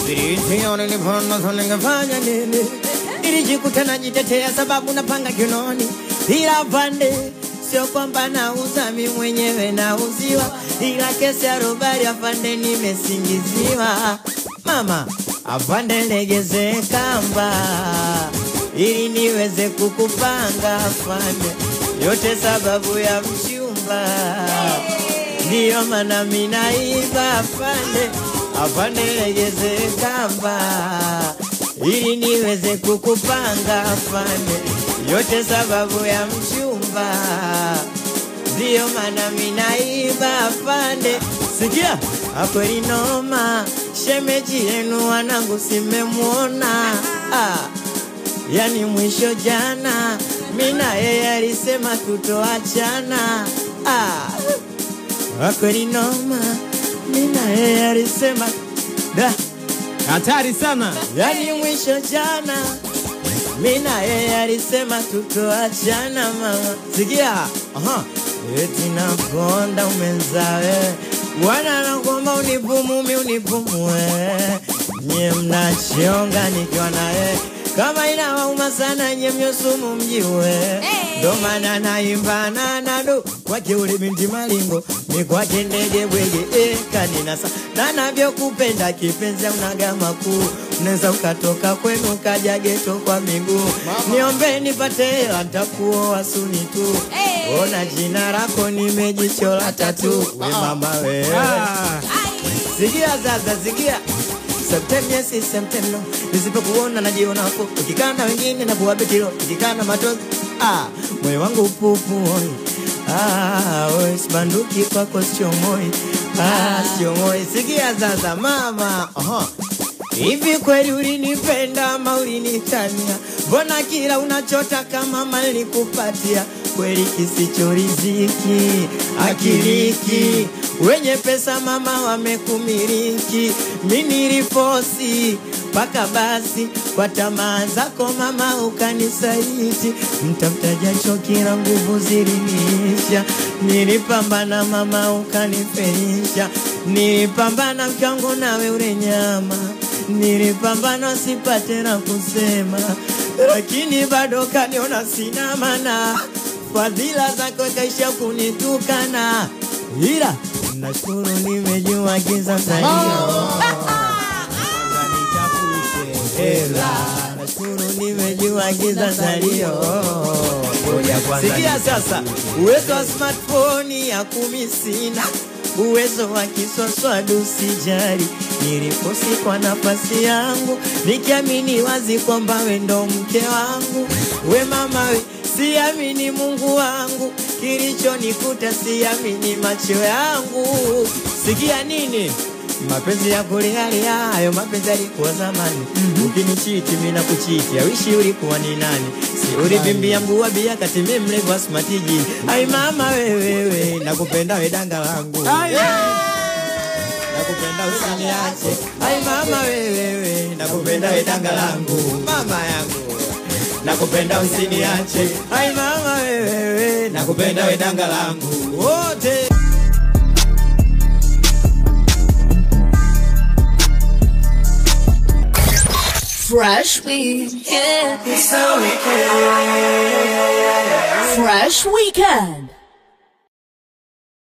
Sioni ni pono soningefanya nini. Nilijikuta najitetea sababu napanga kinoni. Ila pande sio kwamba nauza mimi mwenyewe nauziwa. Ila kesi ya robari afande nimesingiziwa. Mama afande legeze kamba ili niweze kukupanga afande. Yote sababu ya mchumba. Ndio maana mimi naiba afande. Afande legeze kamba ili niweze kukupanga afande. Yote sababu ya mchumba. Ndio maana mimi naiba afande. Sikia akweli noma. Shemeji yenu wanangu simemuona. Yani mwisho jana mimi na yeye alisema tutoachana. Akweli noma. Mimi na yeye alisema da hatari sana. Yani mwisho jana mimi na yeye alisema tutoachana mama. Sikia eti naponda umenzawe. Bwana nakuomba unipumue unipumue. Nye mnachionga nikiwa naye. Kama inawauma sana nye mnyosumu mjiwe. Ndo maana naimba nanado kwake ule binti malingo. Ni kwake ndege bwege kaninasa. Na navyokupenda kipenzi unaga makuu. Unaweza ukatoka kwenu kaja geto kwa miguu. Niombe nipate hela nitakuoa suni tu. Ona jina lako nimejichola tatu. We mama we. Sikia sasa sikia. September yes September no. Nisipokuona najiona hapo. Ukikana wengine na buwa betilo. Ukikana matozi. Moyo wangu pupu oi. Oi sibanduki kwako sio moi. Sio moi. Sikia sasa mama. Hivi kweli ulinipenda ama ulinitania? Mbona kila unachotaka mama nilikupatia? Kweli kisicho riziki akiliki. Wenye pesa mama wamekumiliki. Mimi nilifosi paka basi kwa tamaa zako mama ukanisaliti. Mtafutaja chokira nguvu ziliniisha. Nilipambana mama ukanifelisha. Nilipambana mkangu nawe ule nyama. Nilipambana sipate na kusema. Lakini bado kaniona sina maana. Fadhila zako kaisha kunitukana. Ila nashukuru nimejua giza salio. Nashukuru nimejua giza salio. Sikia sasa. Uwezo wa smartphone ya kumisina. Uwezo wa kiswaswadu sijari. Niliposi kwa nafasi yangu. Nikiamini wazi kwamba we ndo mke wangu. We mama we siamini Mungu wangu. Kilicho nikuta siamini macho yangu. Sikia nini? Mapenzi ya kulialia hayo mapenzi yalikuwa zamani. Ukinichiti mimi nakuchiti. Awishi ulikuwa ni nani? Si ulibimbia mguu bia kati mimi mlevu asmatiji. Ai mama wewe nakupenda we danga langu. Nakupenda usiniache. Ai mama wewe nakupenda we danga langu. Mama yangu nakupenda usiniache. Ai mama wewe nakupenda we danga langu. Wote Fresh Weekend. It's a weekend. Fresh Weekend.